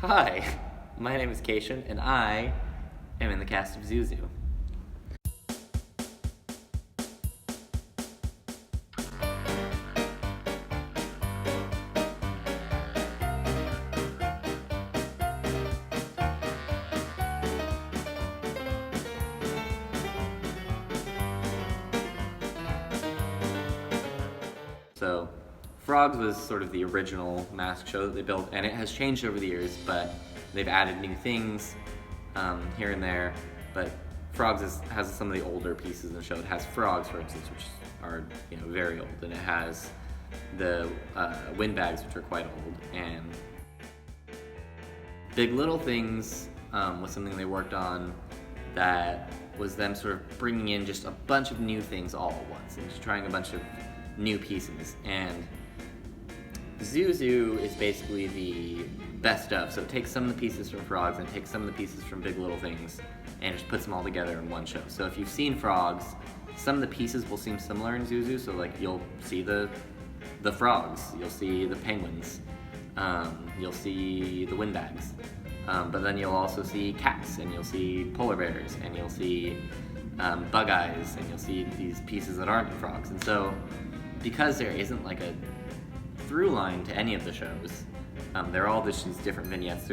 Hi, my name is Kaician, and I am in the cast of ZooZoo. So, Frogs was sort of the original mask show that they built, and it has changed over the years, but they've added new things here and there. But Frogs has some of the older pieces in the show. It has frogs, for instance, which are very old, and it has the windbags, which are quite old. And Big Little Things was something they worked on that was them sort of bringing in just a bunch of new things all at once and just trying a bunch of new pieces. And ZooZoo is basically the best of, so it takes some of the pieces from Frogs and takes some of the pieces from Big Little Things and just puts them all together in one show. So if you've seen Frogs, some of the pieces will seem similar in ZooZoo, so like you'll see the frogs, you'll see the penguins, you'll see the windbags, but then you'll also see cats, and you'll see polar bears, and you'll see bug eyes, and you'll see these pieces that aren't frogs. And so because there isn't like a through line to any of the shows, they're all just these different vignettes.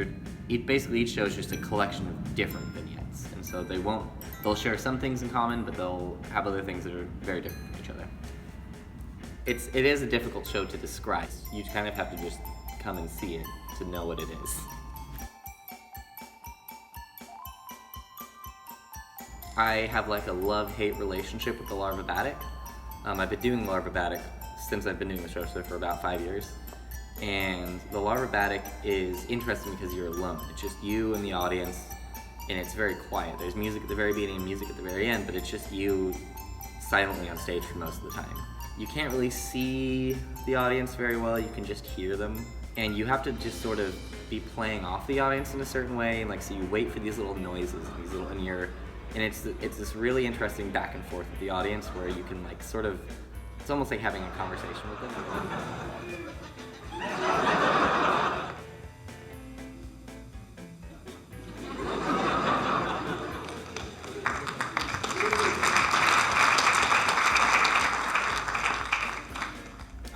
Basically each show is just a collection of different vignettes, and so they'll share some things in common, but they'll have other things that are very different from each other. It is a difficult show to describe. You kind of have to just come and see it to know what it is. I have like a love-hate relationship with the larvabatic. I've been doing larvabatic since I've been doing the show, so for about 5 years. And the larvabatic is interesting because you're alone. It's just you and the audience, and it's very quiet. There's music at the very beginning and music at the very end, but it's just you silently on stage for most of the time. You can't really see the audience very well, you can just hear them. And you have to just sort of be playing off the audience in a certain way, and like so you wait for these little noises and these little and it's this really interesting back and forth with the audience where you can like sort of, it's almost like having a conversation with them.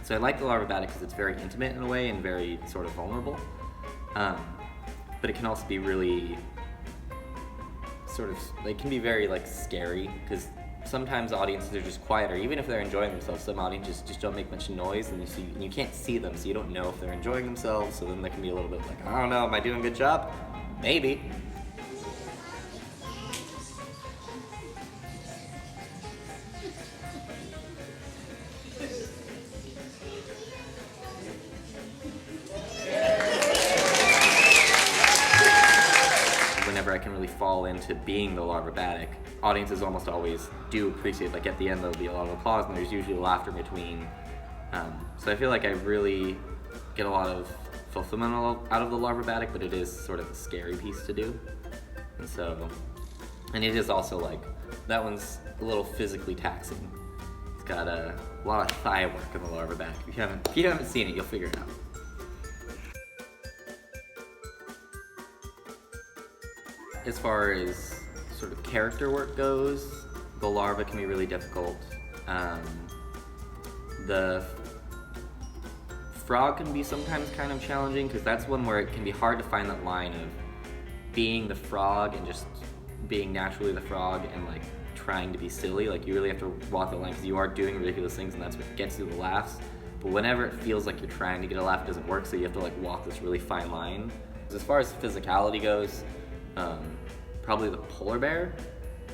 So I like the larvabatic because it's very intimate in a way and very sort of vulnerable, but it can also be really it can be very like scary because sometimes audiences are just quieter, even if they're enjoying themselves. Some audiences just don't make much noise, and you can't see them, so you don't know if they're enjoying themselves. So then they can be a little bit like, I don't know, am I doing a good job? Maybe. Whenever I can really fall into being the larvabatic, audiences almost always do appreciate, like at the end there'll be a lot of applause and there's usually laughter in between. So I feel like I really get a lot of fulfillment out of the larvabatic, but it is sort of a scary piece to do. And it is also like, that one's a little physically taxing. It's got a lot of thigh work in the larvabatic. If you haven't seen it, you'll figure it out. As far as sort of character work goes, the larva can be really difficult. The frog can be sometimes kind of challenging because that's one where it can be hard to find that line of being the frog and just being naturally the frog and like trying to be silly. Like you really have to walk the line because you are doing ridiculous things and that's what gets you the laughs. But whenever it feels like you're trying to get a laugh, it doesn't work, so you have to like walk this really fine line. As far as physicality goes, probably the polar bear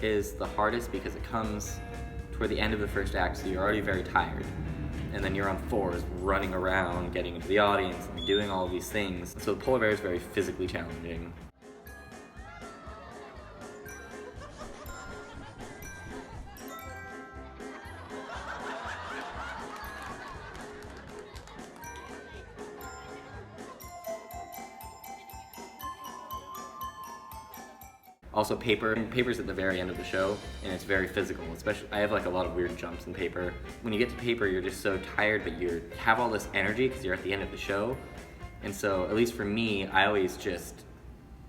is the hardest because it comes toward the end of the first act, so you're already very tired. And then you're on fours, running around, getting into the audience, and doing all of these things. So the polar bear is very physically challenging. Also paper's at the very end of the show, and it's very physical. Especially, I have like a lot of weird jumps in paper. When you get to paper, you're just so tired, but you have all this energy because you're at the end of the show, And so, at least for me, I always just,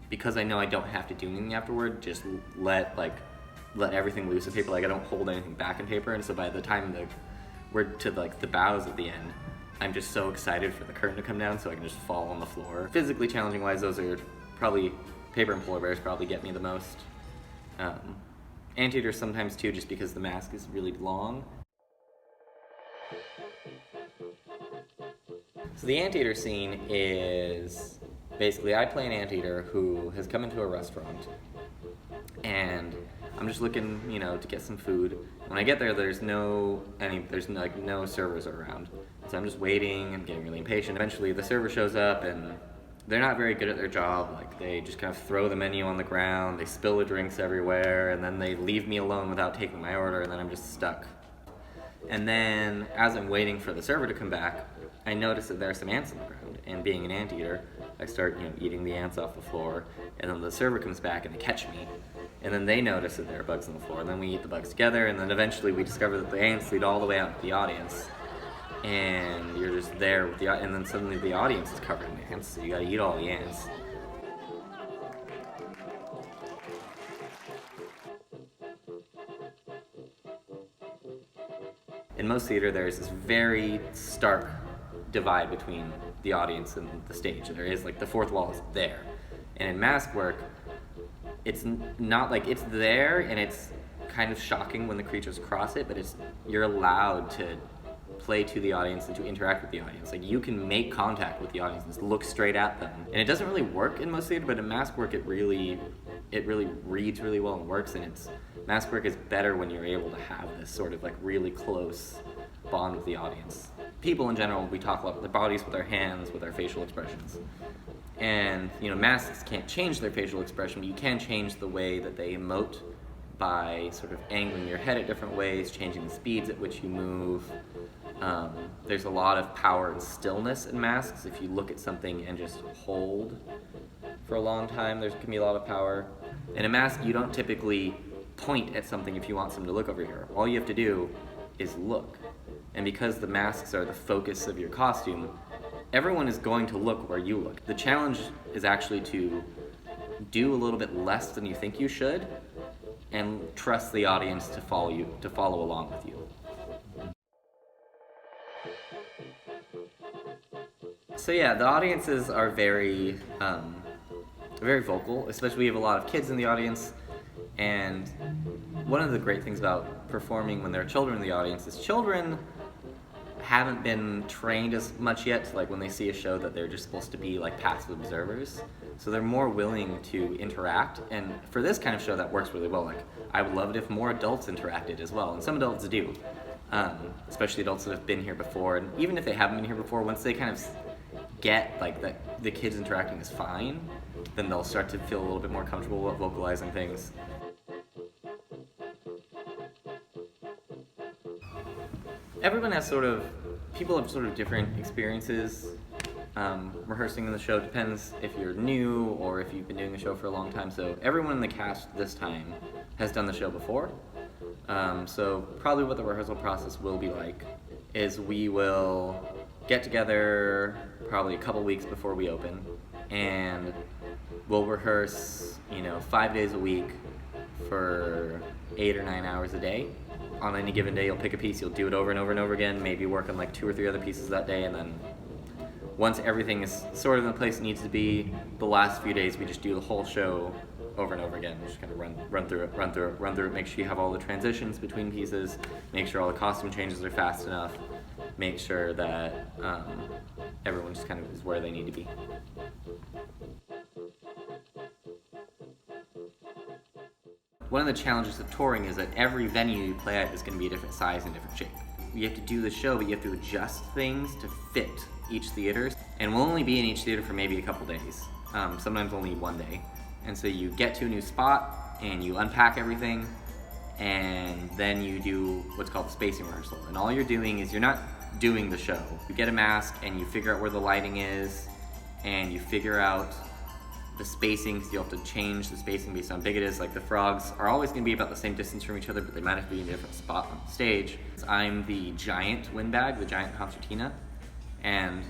because I know I don't have to do anything afterward, just let everything loose in paper. Like, I don't hold anything back in paper. And so by the time we're to like the bows at the end, I'm just so excited for the curtain to come down so I can just fall on the floor. Physically challenging wise, those are probably, paper and polar bears probably get me the most. Anteaters sometimes too, just because the mask is really long. So the anteater scene is basically, I play an anteater who has come into a restaurant, and I'm just looking, to get some food. When I get there, there's no servers around, so I'm just waiting and getting really impatient. Eventually, the server shows up, and they're not very good at their job. Like, they just kind of throw the menu on the ground, they spill the drinks everywhere, and then they leave me alone without taking my order, and then I'm just stuck. And then, as I'm waiting for the server to come back, I notice that there are some ants on the ground, and being an anteater, I start, eating the ants off the floor, and then the server comes back and they catch me, and then they notice that there are bugs on the floor, and then we eat the bugs together, and then eventually we discover that the ants lead all the way out to the audience, and you're just there with and then suddenly the audience is covered in ants, so you gotta eat all the ants. In most theater, there's this very stark divide between the audience and the stage. There is, like, the fourth wall is there. And in mask work, it's not like it's there, and it's kind of shocking when the creatures cross it, but you're allowed to play to the audience and to interact with the audience. Like, you can make contact with the audience and look straight at them. And it doesn't really work in most theater, but in mask work it really reads really well and works, and mask work is better when you're able to have this sort of like really close bond with the audience. People in general, we talk about their bodies with our hands, with our facial expressions. And, masks can't change their facial expression, but you can change the way that they emote by sort of angling your head at different ways, changing the speeds at which you move. There's a lot of power and stillness in masks. If you look at something and just hold for a long time, there can be a lot of power. In a mask, you don't typically point at something if you want someone to look over here. All you have to do is look. And because the masks are the focus of your costume, everyone is going to look where you look. The challenge is actually to do a little bit less than you think you should, and trust the audience to follow along with you. So yeah, the audiences are very vocal, especially we have a lot of kids in the audience, and one of the great things about performing when there are children in the audience is children haven't been trained as much yet, like when they see a show that they're just supposed to be like passive observers, so they're more willing to interact, and for this kind of show that works really well. Like, I would love it if more adults interacted as well, and some adults do, especially adults that have been here before, and even if they haven't been here before, once they kind of get like that the kids interacting is fine, then they'll start to feel a little bit more comfortable with vocalizing things. Everyone has people have sort of different experiences rehearsing in the show. Depends if you're new or if you've been doing the show for a long time. So everyone in the cast this time has done the show before. So probably what the rehearsal process will be like is we will get together probably a couple weeks before we open, and we'll rehearse, 5 days a week for 8 or 9 hours a day. On any given day, you'll pick a piece, you'll do it over and over and over again, maybe work on like 2 or 3 other pieces that day, and then once everything is sort of in the place it needs to be, the last few days we just do the whole show over and over again. Just kind of run through it, make sure you have all the transitions between pieces, make sure all the costume changes are fast enough, make sure that everyone just kind of is where they need to be. One of the challenges of touring is that every venue you play at is going to be a different size and different shape. You have to do the show, but you have to adjust things to fit each theater. And we'll only be in each theater for maybe a couple days, sometimes only one day. And so you get to a new spot, and you unpack everything, and then you do what's called the spacing rehearsal. And all you're doing is you're not doing the show. You get a mask, and you figure out where the lighting is, and you figure out the spacing, because you'll have to change the spacing based on how big it is. Like, the frogs are always going to be about the same distance from each other, but they might have to be in a different spot on the stage. I'm the giant windbag, the giant concertina, and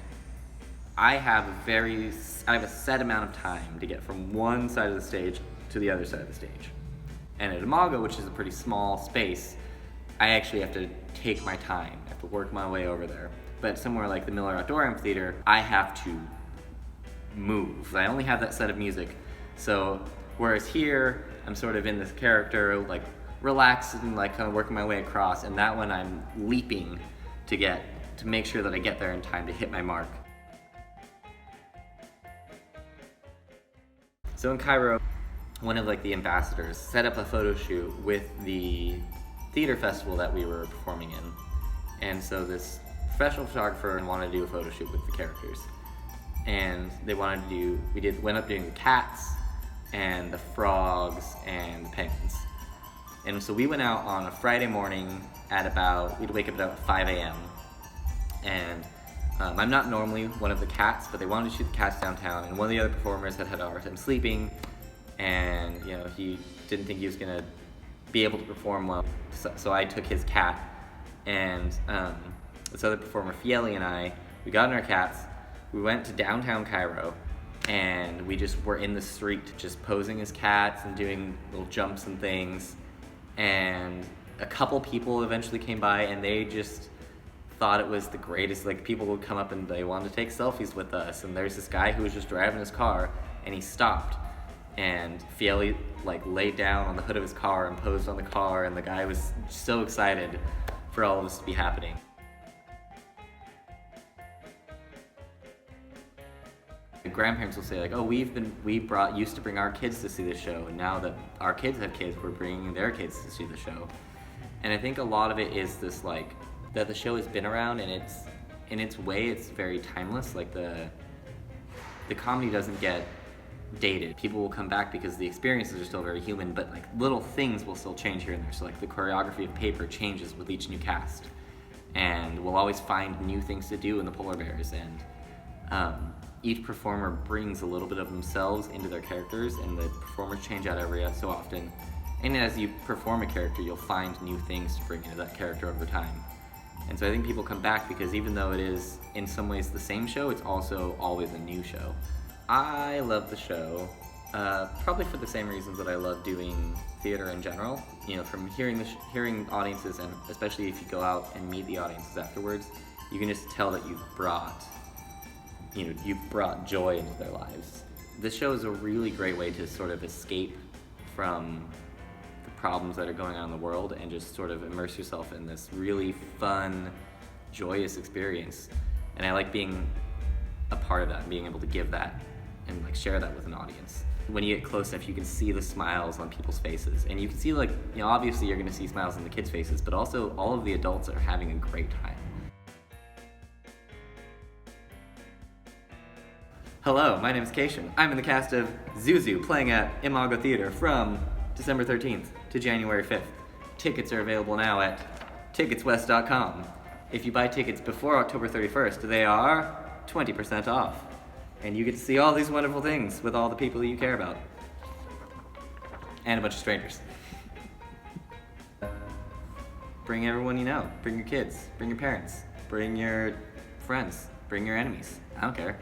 I have a set amount of time to get from one side of the stage to the other side of the stage. And at Imago, which is a pretty small space, I actually have to take my time. I have to work my way over there. But somewhere like the Miller Outdoor Amphitheater, I have to move. I only have that set of music. So whereas here, I'm sort of in this character, like relaxed and like kind of working my way across, and that one I'm leaping to make sure that I get there in time to hit my mark. So in Cairo, one of like the ambassadors set up a photo shoot with the theater festival that we were performing in. And so this professional photographer wanted to do a photo shoot with the characters. And they wanted to went up doing the cats and the frogs and the penguins. And so we went out on a Friday morning we'd wake up at about 5 a.m. And I'm not normally one of the cats, but they wanted to shoot the cats downtown, and one of the other performers had a hard time sleeping, and he didn't think he was gonna be able to perform well. So I took his cat, and this other performer, Fieli, and I, we got in our cats, we went to downtown Cairo, and we just were in the street just posing as cats and doing little jumps and things. And a couple people eventually came by, and they just thought it was the greatest. Like, people would come up and they wanted to take selfies with us, and there's this guy who was just driving his car, and he stopped, and Fieli like laid down on the hood of his car and posed on the car, and the guy was so excited for all of this to be happening. The grandparents will say like, oh, we used to bring our kids to see the show, and now that our kids have kids, we're bringing their kids to see the show. And I think a lot of it is this like, that the show has been around, and in its way, it's very timeless. Like the comedy doesn't get dated. People will come back because the experiences are still very human, but like little things will still change here and there. So like the choreography of paper changes with each new cast, and we'll always find new things to do in the polar bears, and each performer brings a little bit of themselves into their characters, and the performers change out every so often. And as you perform a character, you'll find new things to bring into that character over time. And so I think people come back because even though it is in some ways the same show, it's also always a new show. I love the show, probably for the same reasons that I love doing theater in general. From hearing audiences, and especially if you go out and meet the audiences afterwards, you can just tell that you've brought joy into their lives. This show is a really great way to sort of escape from the problems that are going on in the world and just sort of immerse yourself in this really fun, joyous experience. And I like being a part of that and being able to give that and like share that with an audience. When you get close enough, you can see the smiles on people's faces, and you can see obviously you're gonna see smiles on the kids' faces, but also all of the adults are having a great time. Hello, my name is Kaician. I'm in the cast of ZooZoo, playing at Imago Theater from December 13th to January 5th. Tickets are available now at ticketswest.com. If you buy tickets before October 31st, they are 20% off. And you get to see all these wonderful things with all the people that you care about. And a bunch of strangers. Bring everyone you know. Bring your kids. Bring your parents. Bring your friends. Bring your enemies. I don't care.